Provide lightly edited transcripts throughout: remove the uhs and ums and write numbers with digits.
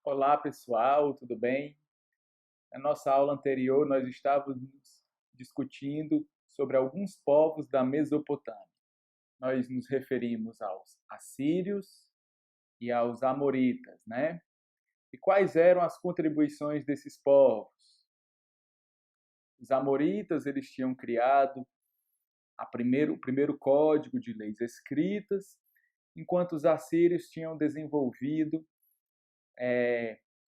Olá, pessoal, tudo bem? Na nossa aula anterior, nós estávamos discutindo sobre alguns povos da Mesopotâmia. Nós nos referimos aos assírios e aos amoritas, né? E quais eram as contribuições desses povos? Os amoritas, eles tinham criado o primeiro código de leis escritas, enquanto os assírios tinham desenvolvido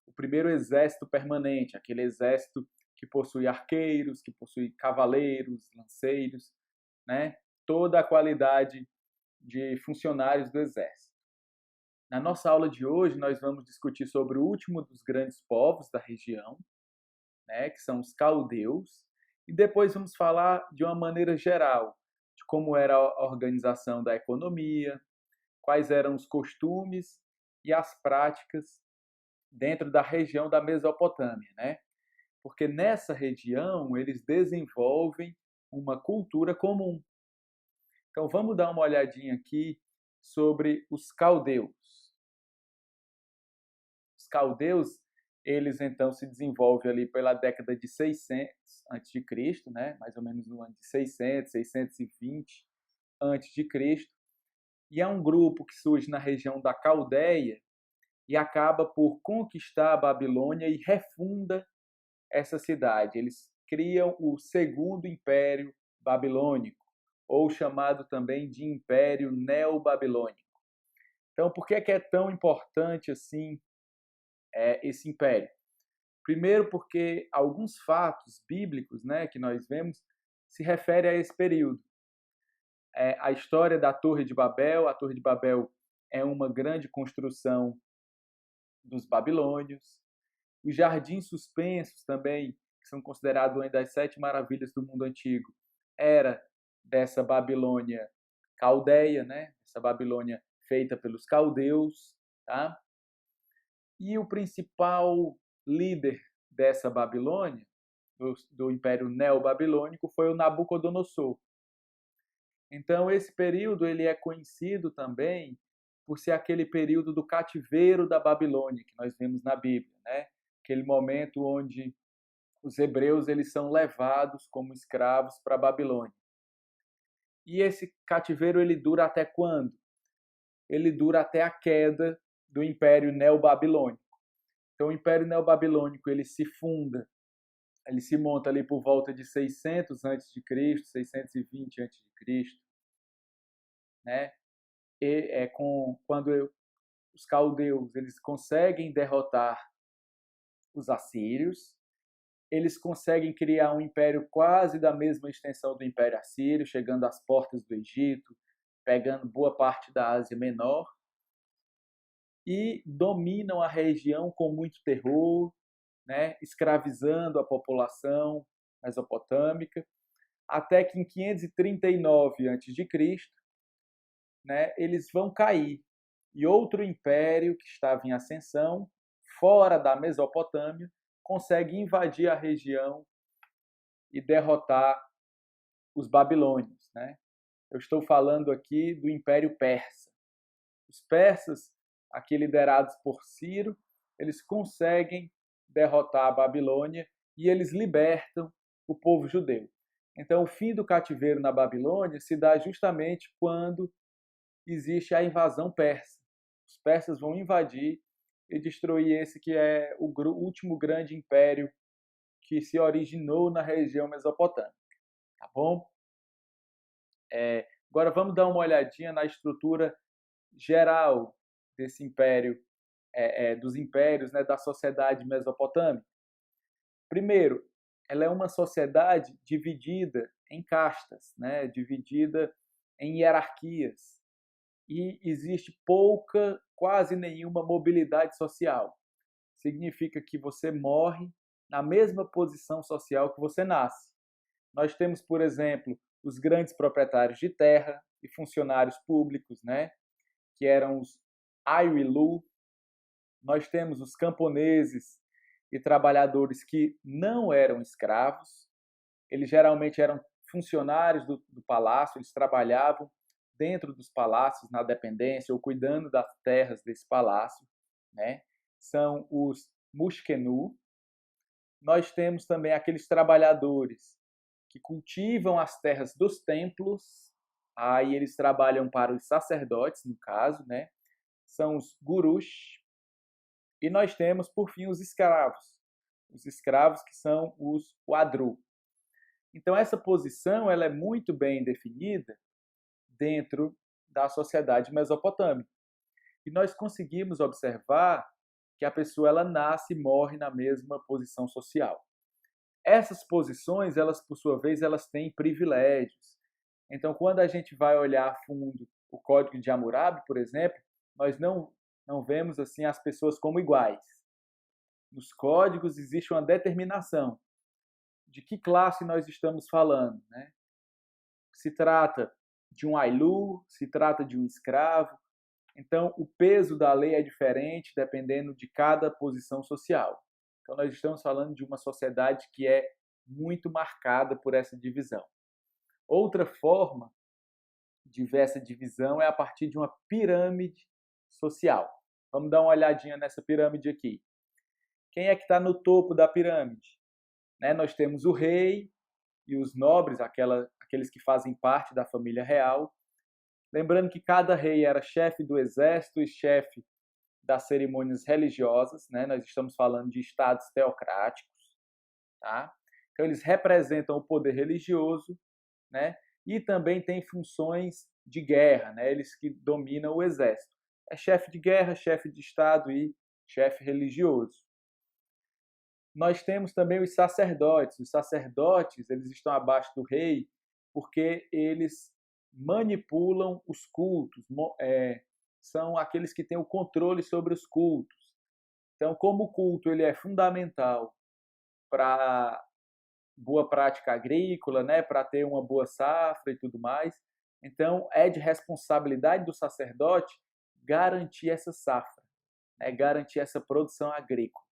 o primeiro exército permanente, aquele exército que possui arqueiros, que possui cavaleiros, lanceiros, né? Toda a qualidade de funcionários do exército. Na nossa aula de hoje, nós vamos discutir sobre o último dos grandes povos da região, né, que são os caldeus, e depois vamos falar de uma maneira geral de como era a organização da economia, quais eram os costumes e as práticas dentro da região da Mesopotâmia, né? Porque nessa região eles desenvolvem uma cultura comum. Então vamos dar uma olhadinha aqui sobre os caldeus. Os caldeus, eles então se desenvolvem ali pela década de 600 a.C., né? Mais ou menos no ano de 600, 620 a.C., e é um grupo que surge na região da Caldeia e acaba por conquistar a Babilônia e refunda essa cidade. Eles criam o segundo império babilônico, ou chamado também de Império Neobabilônico. Então, por que é tão importante assim esse império? Primeiro, porque alguns fatos bíblicos, né, que nós vemos se referem a esse período. A história da Torre de Babel. A Torre de Babel é uma grande construção dos babilônios. Os jardins suspensos também, que são considerados uma das 7 maravilhas do mundo antigo, era dessa Babilônia caldeia, né? Essa Babilônia feita pelos caldeus, tá? E o principal líder dessa Babilônia, do Império Neobabilônico, foi o Nabucodonosor. Então esse período ele é conhecido também por ser aquele período do cativeiro da Babilônia que nós vemos na Bíblia, né? Aquele momento onde os hebreus eles são levados como escravos para a Babilônia. E esse cativeiro ele dura até quando? Ele dura até a queda do Império Neobabilônico. Então o Império Neobabilônico ele se funda, ele se monta ali por volta de 600 a.C., 620 a.C., né? E é quando os caldeus eles conseguem derrotar os assírios, eles conseguem criar um império quase da mesma extensão do Império Assírio, chegando às portas do Egito, pegando boa parte da Ásia Menor, e dominam a região com muito terror, né, escravizando a população mesopotâmica, até que em 539 a.C., né, eles vão cair. E outro império que estava em ascensão, fora da Mesopotâmia, consegue invadir a região e derrotar os babilônios, né? Eu estou falando aqui do Império Persa. Os persas, aqui liderados por Ciro, eles conseguem derrotar a Babilônia e eles libertam o povo judeu. Então, o fim do cativeiro na Babilônia se dá justamente quando existe a invasão persa. Os persas vão invadir e destruir esse que é o último grande império que se originou na região mesopotâmica, tá bom? Agora vamos dar uma olhadinha na estrutura geral desse império, dos impérios, né, da sociedade mesopotâmica. Primeiro, ela é uma sociedade dividida em castas, né, dividida em hierarquias, e existe pouca, quase nenhuma mobilidade social. Significa que você morre na mesma posição social que você nasce. Nós temos, por exemplo, os grandes proprietários de terra e funcionários públicos, né, que eram os Aiwilu. Nós temos os camponeses e trabalhadores que não eram escravos. Eles geralmente eram funcionários do palácio, eles trabalhavam dentro dos palácios, na dependência, ou cuidando das terras desse palácio, né? são os Mushkenu. Nós temos também aqueles trabalhadores que cultivam as terras dos templos, aí eles trabalham para os sacerdotes, no caso, né? São os Gurush. E nós temos, por fim, os escravos que são os Wadru. Então, essa posição ela é muito bem definida dentro da sociedade mesopotâmica. E nós conseguimos observar que a pessoa ela nasce e morre na mesma posição social. Essas posições, elas por sua vez, elas têm privilégios. Então, quando a gente vai olhar a fundo o Código de Hammurabi, por exemplo, nós não vemos assim as pessoas como iguais. Nos códigos existe uma determinação de que classe nós estamos falando, né? Se trata de um ailu, se trata de um escravo. Então, o peso da lei é diferente dependendo de cada posição social. Então, nós estamos falando de uma sociedade que é muito marcada por essa divisão. Outra forma de ver essa divisão é a partir de uma pirâmide social. Vamos dar uma olhadinha nessa pirâmide aqui. Quem é que está no topo da pirâmide? Nós temos o rei e os nobres, aqueles que fazem parte da família real. Lembrando que cada rei era chefe do exército e chefe das cerimônias religiosas, né? Nós estamos falando de estados teocráticos, tá? Então eles representam o poder religioso, né? E também tem funções de guerra, né? Eles que dominam o exército. É chefe de guerra, chefe de estado e chefe religioso. Nós temos também os sacerdotes. Os sacerdotes, eles estão abaixo do rei porque eles manipulam os cultos, são aqueles que têm o controle sobre os cultos. Então, como o culto ele é fundamental para boa prática agrícola, né, para ter uma boa safra e tudo mais, então é de responsabilidade do sacerdote garantir essa safra, né, garantir essa produção agrícola.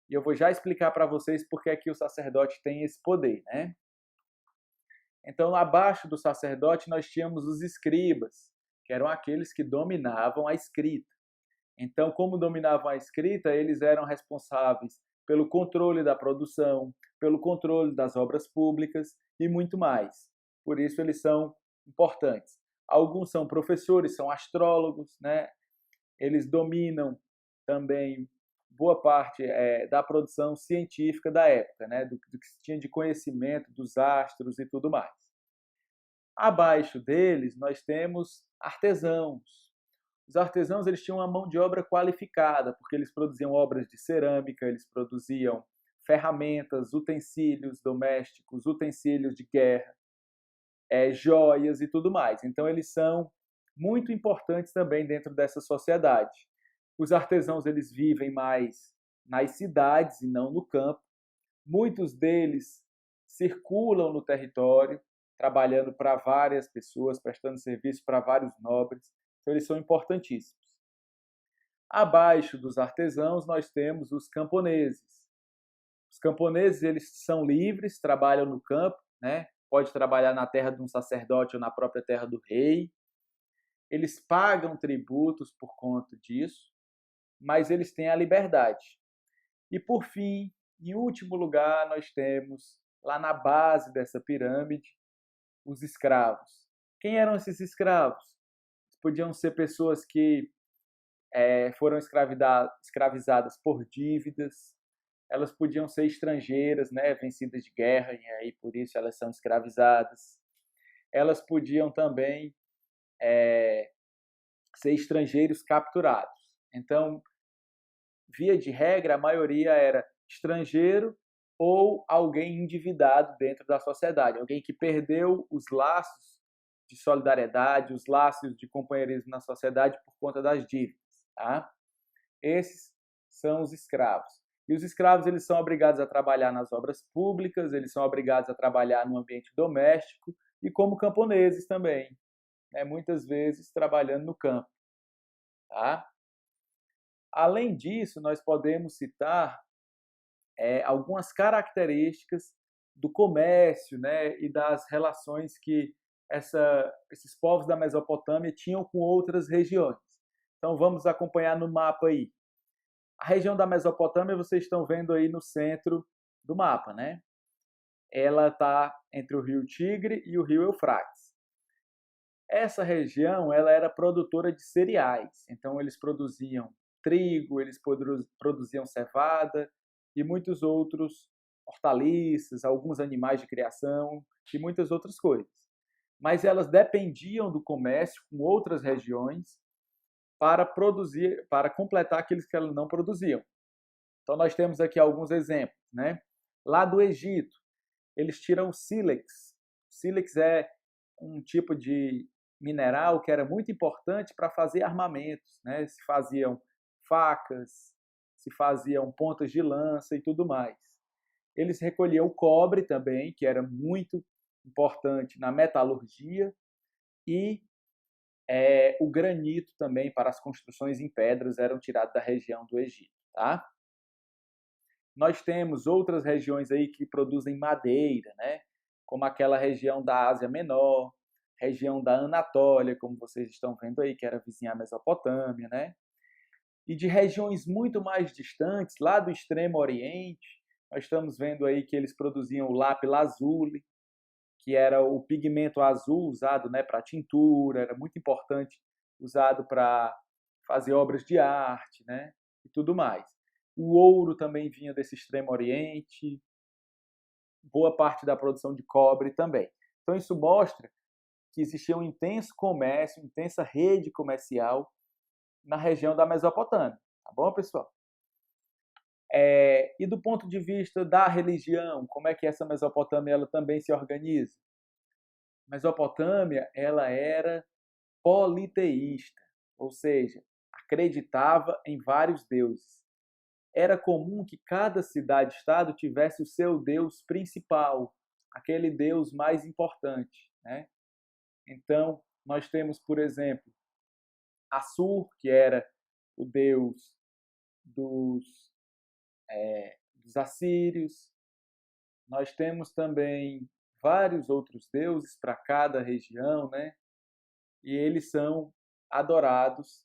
E eu vou já explicar para vocês por que é que o sacerdote tem esse poder, né? Então, abaixo do sacerdote, nós tínhamos os escribas, que eram aqueles que dominavam a escrita. Então, como dominavam a escrita, eles eram responsáveis pelo controle da produção, pelo controle das obras públicas e muito mais. Por isso, eles são importantes. Alguns são professores, são astrólogos, né? Eles dominam também boa parte da produção científica da época, né? do que se tinha de conhecimento dos astros e tudo mais. Abaixo deles, nós temos artesãos. Os artesãos eles tinham uma mão de obra qualificada, porque eles produziam obras de cerâmica, eles produziam ferramentas, utensílios domésticos, utensílios de guerra, joias e tudo mais. Então, eles são muito importantes também dentro dessa sociedade. Os artesãos eles vivem mais nas cidades e não no campo. Muitos deles circulam no território, trabalhando para várias pessoas, prestando serviço para vários nobres. Então, eles são importantíssimos. Abaixo dos artesãos, nós temos os camponeses. Os camponeses eles são livres, trabalham no campo, né? Pode trabalhar na terra de um sacerdote ou na própria terra do rei. Eles pagam tributos por conta disso, mas eles têm a liberdade. E, por fim, em último lugar, nós temos, lá na base dessa pirâmide, os escravos. Quem eram esses escravos? Podiam ser pessoas que foram escravizadas por dívidas, elas podiam ser estrangeiras, né, vencidas de guerra, e aí por isso elas são escravizadas. Elas podiam também ser estrangeiros capturados. Então, via de regra, a maioria era estrangeiro ou alguém endividado dentro da sociedade, alguém que perdeu os laços de solidariedade, os laços de companheirismo na sociedade por conta das dívidas. Tá? Esses são os escravos. E os escravos eles são obrigados a trabalhar nas obras públicas, eles são obrigados a trabalhar no ambiente doméstico e como camponeses também, né? Muitas vezes trabalhando no campo. Tá? Além disso, nós podemos citar algumas características do comércio, né, e das relações que esses povos da Mesopotâmia tinham com outras regiões. Então, vamos acompanhar no mapa aí. A região da Mesopotâmia vocês estão vendo aí no centro do mapa, né? Ela está entre o rio Tigre e o rio Eufrates. Essa região ela era produtora de cereais, então eles produziam trigo, eles produziam cevada e muitos outros hortaliças, alguns animais de criação e muitas outras coisas. Mas elas dependiam do comércio com outras regiões para produzir, para completar aqueles que elas não produziam. Então nós temos aqui alguns exemplos, né? Lá do Egito, eles tiram o sílex. O sílex é um tipo de mineral que era muito importante para fazer armamentos, né? Se faziam facas, se faziam pontas de lança e tudo mais. Eles recolhiam o cobre também, que era muito importante na metalurgia, e o granito também para as construções em pedras eram tirados da região do Egito, tá? Nós temos outras regiões aí que produzem madeira, né? Como aquela região da Ásia Menor, região da Anatólia, como vocês estão vendo aí, que era vizinha à Mesopotâmia, né? E de regiões muito mais distantes, lá do Extremo Oriente, nós estamos vendo aí que eles produziam o lápis lazuli, que era o pigmento azul usado, né, para tintura, era muito importante, usado para fazer obras de arte, né, e tudo mais. O ouro também vinha desse Extremo Oriente, boa parte da produção de cobre também. Então isso mostra que existia um intenso comércio, intensa rede comercial na região da Mesopotâmia, tá bom, pessoal? E do ponto de vista da religião, como é que essa Mesopotâmia ela também se organiza? A Mesopotâmia ela era politeísta, ou seja, acreditava em vários deuses. Era comum que cada cidade-estado tivesse o seu deus principal, aquele deus mais importante, né? Então, nós temos, por exemplo, Assur, que era o deus dos assírios. Nós temos também vários outros deuses para cada região, né? E eles são adorados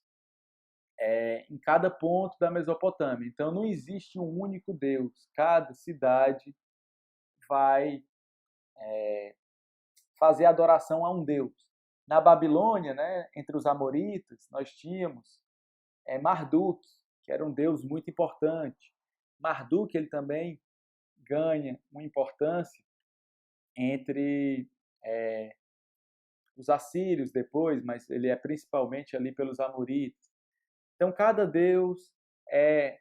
em cada ponto da Mesopotâmia. Então não existe um único Deus. Cada cidade vai fazer adoração a um Deus. Na Babilônia, né, entre os amoritas, nós tínhamos Marduk, que era um Deus muito importante. Marduk ele também ganha uma importância entre os assírios depois, mas ele é principalmente ali pelos amoritas. Então cada deus é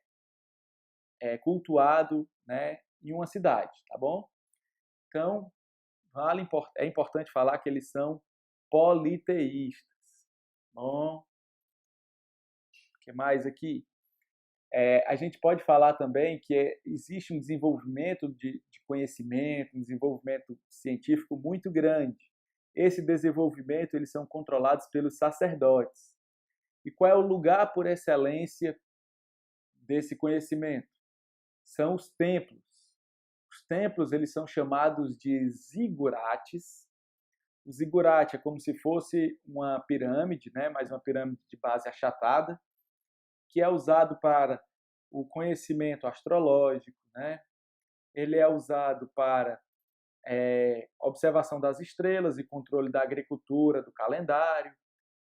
cultuado, né, em uma cidade, tá bom? Então é importante falar que eles são politeístas. Bom, o que mais aqui? A gente pode falar também que existe um desenvolvimento de conhecimento, um desenvolvimento científico muito grande. Esse desenvolvimento eles são controlados pelos sacerdotes. E qual é o lugar por excelência desse conhecimento? São os templos. Os templos eles são chamados de zigurates. O zigurate é como se fosse uma pirâmide, né? Mas uma pirâmide de base achatada, que é usado para o conhecimento astrológico, né? Ele é usado para observação das estrelas e controle da agricultura, do calendário,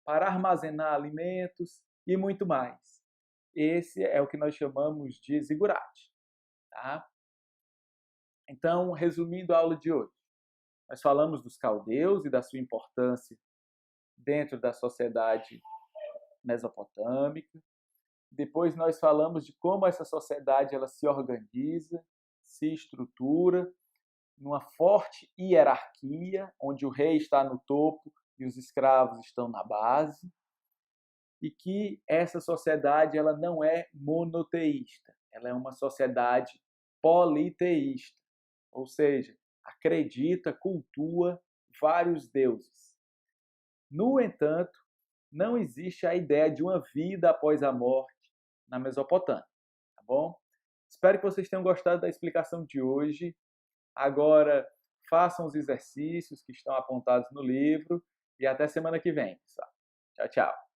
para armazenar alimentos e muito mais. Esse é o que nós chamamos de zigurate. Tá? Então, resumindo a aula de hoje, nós falamos dos caldeus e da sua importância dentro da sociedade mesopotâmica. Depois nós falamos de como essa sociedade ela se organiza, se estrutura numa forte hierarquia, onde o rei está no topo e os escravos estão na base, e que essa sociedade ela não é monoteísta, ela é uma sociedade politeísta, ou seja, acredita, cultua vários deuses. No entanto, não existe a ideia de uma vida após a morte na Mesopotâmia, tá bom? Espero que vocês tenham gostado da explicação de hoje. Agora, façam os exercícios que estão apontados no livro e até semana que vem, pessoal. Tchau, tchau.